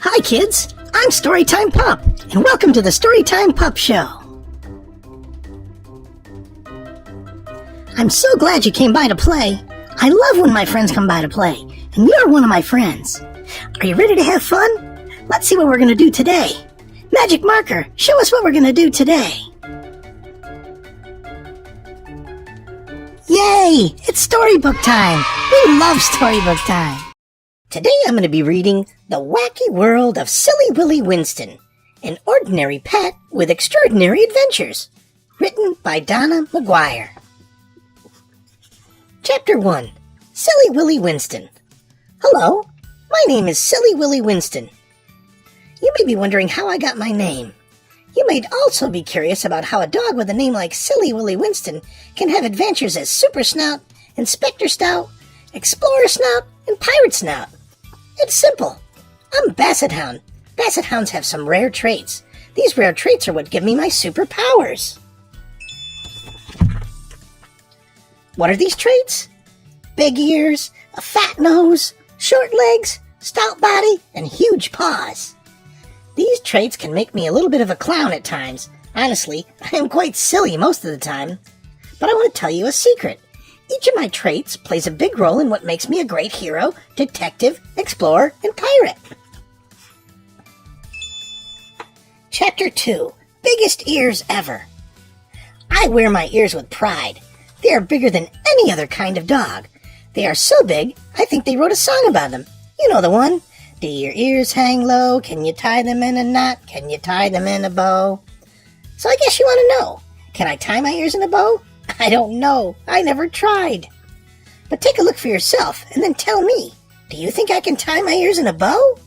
Hi kids, I'm Storytime Pup, and welcome to the Storytime Pup Show. I'm so glad you came by to play. I love when my friends come by to play, and you're one of my friends. Are you ready to have fun? Let's see what we're going to do today. Magic marker, show us what we're going to do today. Yay! It's storybook time! We love storybook time! Today I'm going to be reading The Wacky World of Silly Willy Winston, an ordinary pet with extraordinary adventures, written by Donna Maguire. Chapter 1, Silly Willy Winston. Hello, my name is Silly Willy Winston. You may be wondering how I got my name. You may also be curious about how a dog with a name like Silly Willy Winston can have adventures as Super Snout, Inspector Stout, Explorer Snout, and Pirate Snout. It's simple. I'm Basset Hound. Basset Hounds have some rare traits. These rare traits are what give me my superpowers. What are these traits? Big ears, a fat nose, short legs, stout body, and huge paws. These traits can make me a little bit of a clown at times. Honestly, I am quite silly most of the time. But I want to tell you a secret. Each of my traits plays a big role in what makes me a great hero, detective, explorer, and pirate. Chapter 2, Biggest Ears Ever. I wear my ears with pride. They are bigger than any other kind of dog. They are so big, I think they wrote a song about them. You know the one. Do your ears hang low? Can you tie them in a knot? Can you tie them in a bow? So I guess you want to know, can I tie my ears in a bow? I don't know. I never tried. But take a look for yourself and then tell me, do you think I can tie my ears in a bow?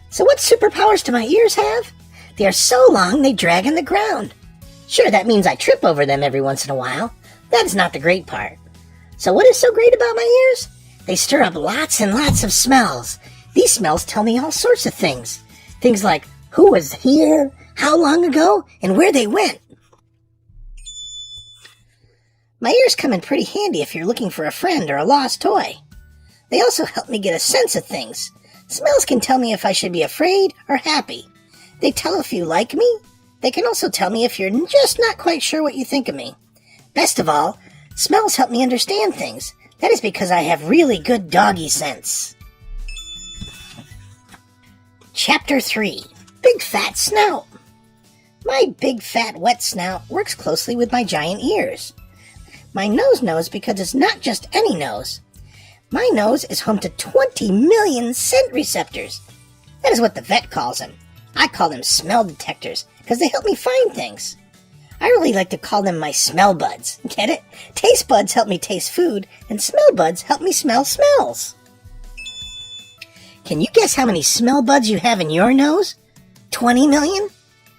So what superpowers do my ears have? They are so long they drag on the ground. Sure, that means I trip over them every once in a while. That is not the great part. So what is so great about my ears? They stir up lots and lots of smells. These smells tell me all sorts of things. Things like who was here, how long ago, and where they went. My ears come in pretty handy if you're looking for a friend or a lost toy. They also help me get a sense of things. Smells can tell me if I should be afraid or happy. They tell if you like me. They can also tell me if you're just not quite sure what you think of me. Best of all, smells help me understand things. That is because I have really good doggy sense. Chapter 3, Big Fat Snout. My big fat wet snout works closely with my giant ears. My nose knows because it's not just any nose. My nose is home to 20 million scent receptors. That is what the vet calls them. I call them smell detectors because they help me find things. I really like to call them my smell buds. Get it? Taste buds help me taste food, and smell buds help me smell smells. Can you guess how many smell buds you have in your nose? 20 million?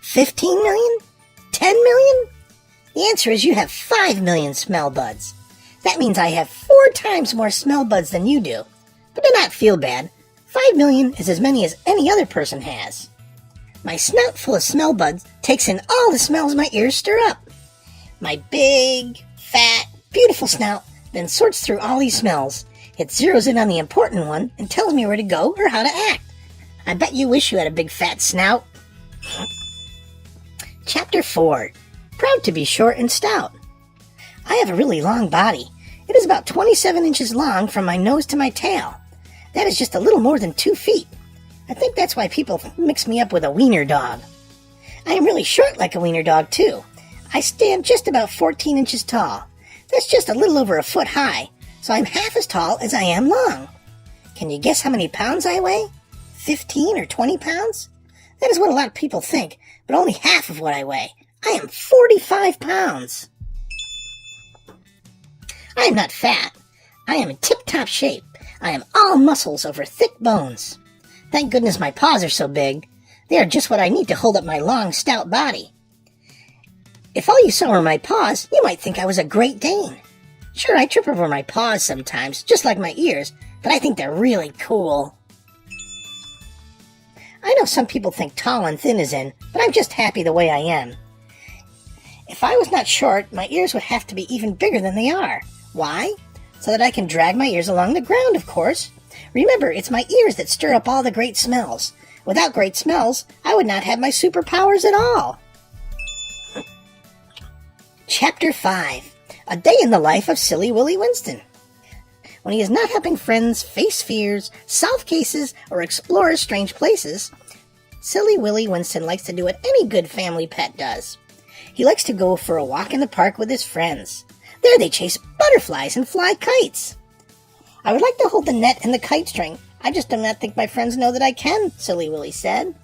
15 million? 10 million? The answer is you have 5 million smell buds. That means I have 4 times more smell buds than you do. But do not feel bad. 5 million is as many as any other person has. My snout full of smell buds takes in all the smells my ears stir up. My big, fat, beautiful snout then sorts through all these smells. It zeroes in on the important one and tells me where to go or how to act. I bet you wish you had a big fat snout. Chapter 4, Proud to be short and stout. I have a really long body. It is about 27 inches long from my nose to my tail. That is just a little more than 2 feet. I think that's why people mix me up with a wiener dog. I am really short like a wiener dog, too. I stand just about 14 inches tall. That's just a little over a foot high, so I'm half as tall as I am long. Can you guess how many pounds I weigh? 15 or 20 pounds? That is what a lot of people think, but only half of what I weigh. I am 45 pounds. I am not fat. I am in tip-top shape. I am all muscles over thick bones. Thank goodness my paws are so big. They are just what I need to hold up my long, stout body. If all you saw were my paws, you might think I was a Great Dane. Sure, I trip over my paws sometimes, just like my ears, but I think they're really cool. I know some people think tall and thin is in, but I'm just happy the way I am. If I was not short, my ears would have to be even bigger than they are. Why? So that I can drag my ears along the ground, of course. Remember, it's my ears that stir up all the great smells. Without great smells, I would not have my superpowers at all. Chapter 5. A Day in the Life of Silly Willy Winston. When he is not helping friends face fears, solve cases, or explore strange places, Silly Willy Winston likes to do what any good family pet does. He likes to go for a walk in the park with his friends. There they chase butterflies and fly kites. I would like to hold the net and the kite string. I just do not think my friends know that I can, Silly Willy said.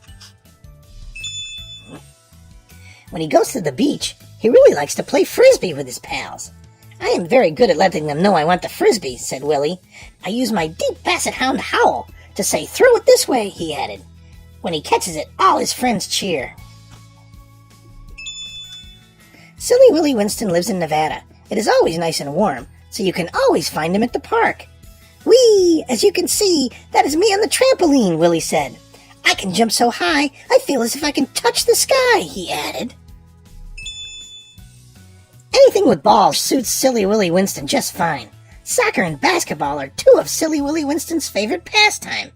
When he goes to the beach, he really likes to play frisbee with his pals. I am very good at letting them know I want the frisbee, said Willy. I use my deep Basset Hound howl to say, throw it this way, he added. When he catches it, all his friends cheer. Silly Willy Winston lives in Nevada. It is always nice and warm, so you can always find him at the park. Whee! As you can see, that is me on the trampoline, Willy said. I can jump so high, I feel as if I can touch the sky, he added. Anything with balls suits Silly Willy Winston just fine. Soccer and basketball are two of Silly Willy Winston's favorite pastime.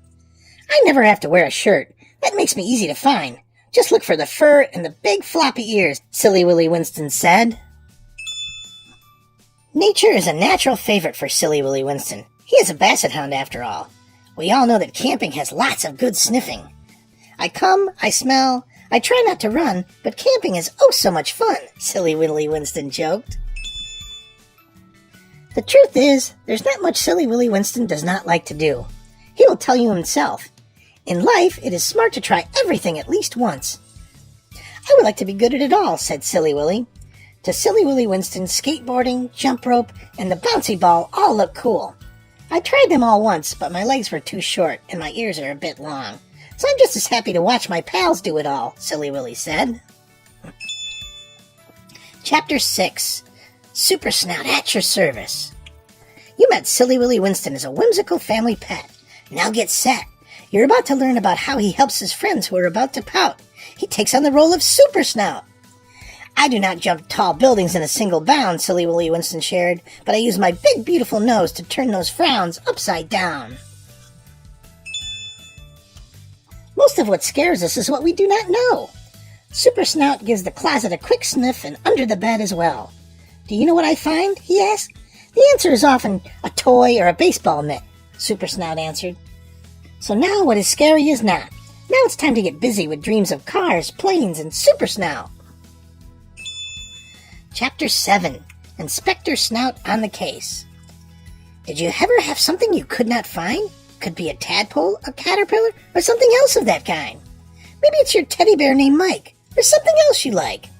I never have to wear a shirt. That makes me easy to find. Just look for the fur and the big floppy ears, Silly Willy Winston said. Nature is a natural favorite for Silly Willy Winston. He is a Basset Hound after all. We all know that camping has lots of good sniffing. I come, I smell, I try not to run, but camping is oh so much fun, Silly Willy Winston joked. The truth is, there's not much Silly Willy Winston does not like to do. He will tell you himself. In life, it is smart to try everything at least once. I would like to be good at it all, said Silly Willy. To Silly Willy Winston, skateboarding, jump rope, and the bouncy ball all look cool. I tried them all once, but my legs were too short and my ears are a bit long. So I'm just as happy to watch my pals do it all, Silly Willy said. Chapter 6. Super Snout at your service. You met Silly Willy Winston as a whimsical family pet. Now get set. You're about to learn about how he helps his friends who are about to pout. He takes on the role of Super Snout. I do not jump tall buildings in a single bound, Silly Willy Winston shared, but I use my big beautiful nose to turn those frowns upside down. Most of what scares us is what we do not know. Super Snout gives the closet a quick sniff and under the bed as well. Do you know what I find? He asked. The answer is often a toy or a baseball mitt, Super Snout answered. So now what is scary is not. Now it's time to get busy with dreams of cars, planes, and Super Snout. Chapter 7. Inspector Snout on the Case. Did you ever have something you could not find? Could be a tadpole, a caterpillar, or something else of that kind. Maybe it's your teddy bear named Mike, or something else you like.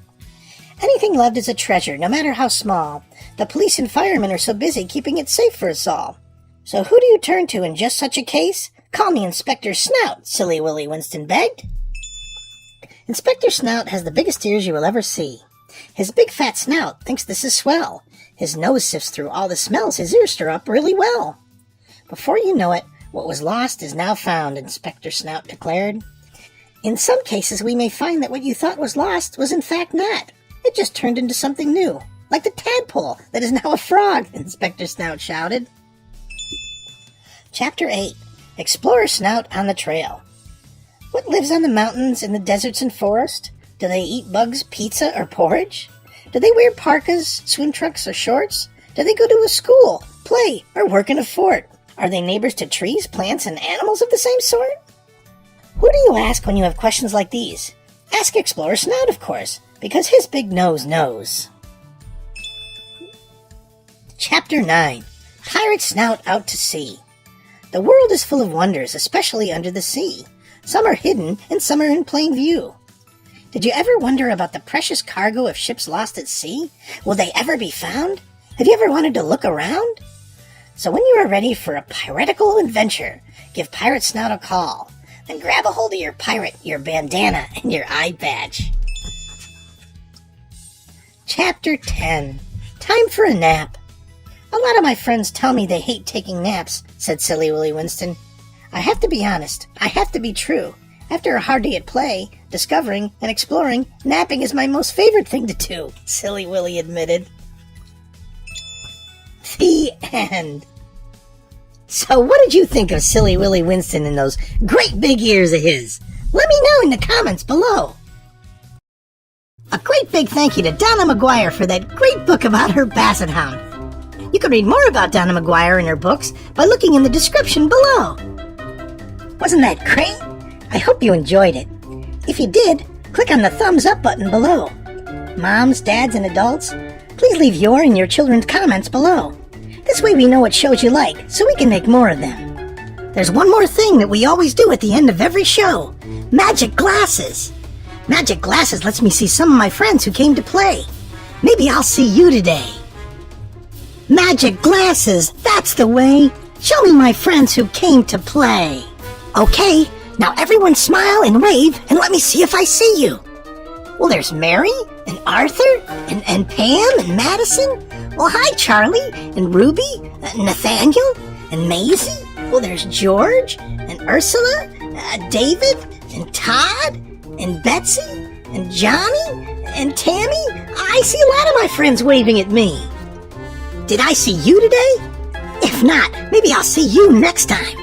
Anything loved is a treasure, no matter how small. The police and firemen are so busy keeping it safe for us all. So who do you turn to in just such a case? Call me Inspector Snout, Silly Willy Winston begged. Inspector Snout has the biggest ears you will ever see. His big fat snout thinks this is swell. His nose sifts through all the smells his ears stir up really well. Before you know it, what was lost is now found, Inspector Snout declared. In some cases, we may find that what you thought was lost was in fact not. It just turned into something new, like the tadpole that is now a frog, Inspector Snout shouted. Chapter 8. Explorer Snout on the Trail. What lives on the mountains, in the deserts and forest? Do they eat bugs, pizza, or porridge? Do they wear parkas, swim trunks, or shorts? Do they go to a school, play, or work in a fort? Are they neighbors to trees, plants, and animals of the same sort? Who do you ask when you have questions like these? Ask Explorer Snout, of course, because his big nose knows. Chapter 9. Pirate Snout Out to Sea. The world is full of wonders, especially under the sea. Some are hidden, and some are in plain view. Did you ever wonder about the precious cargo of ships lost at sea? Will they ever be found? Have you ever wanted to look around? So when you are ready for a piratical adventure, give Pirate Snout a call. Then grab a hold of your pirate, your bandana, and your eye patch. Chapter 10. Time for a nap. A lot of my friends tell me they hate taking naps, said Silly Willy Winston. I have to be honest. I have to be true. After a hard day at play, discovering and exploring, napping is my most favorite thing to do, Silly Willy admitted. The end. So what did you think of Silly Willy Winston and those great big ears of his? Let me know in the comments below. A great big thank you to Donna Maguire for that great book about her Basset Hound. You can read more about Donna Maguire and her books by looking in the description below. Wasn't that great? I hope you enjoyed it. If you did, click on the thumbs up button below. Moms, dads, and adults, please leave your and your children's comments below. This way we know what shows you like, so we can make more of them. There's one more thing that we always do at the end of every show. Magic glasses. Magic glasses lets me see some of my friends who came to play. Maybe I'll see you today. Magic glasses, that's the way. Show me my friends who came to play. Okay, now everyone smile and wave and let me see if I see you. Well, there's Mary and Arthur and Pam and Madison. Well, hi, Charlie and Ruby, Nathaniel and Maisie. Well, there's George and Ursula, David and Todd and Betsy and Johnny and Tammy. I see a lot of my friends waving at me. Did I see you today? If not, maybe I'll see you next time.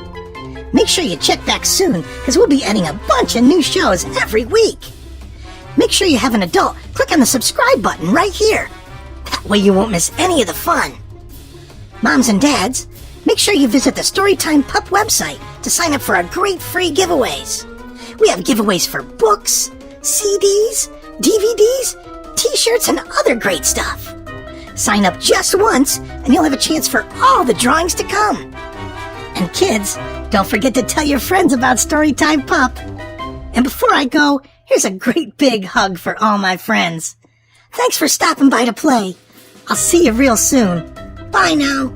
Make sure you check back soon, because we'll be adding a bunch of new shows every week. Make sure you have an adult. Click on the subscribe button right here. That way you won't miss any of the fun. Moms and dads, make sure you visit the Storytime Pup website to sign up for our great free giveaways. We have giveaways for books, CDs, DVDs, t-shirts, and other great stuff. Sign up just once, and you'll have a chance for all the drawings to come. And kids, don't forget to tell your friends about Storytime Pup. And before I go, here's a great big hug for all my friends. Thanks for stopping by to play. I'll see you real soon. Bye now.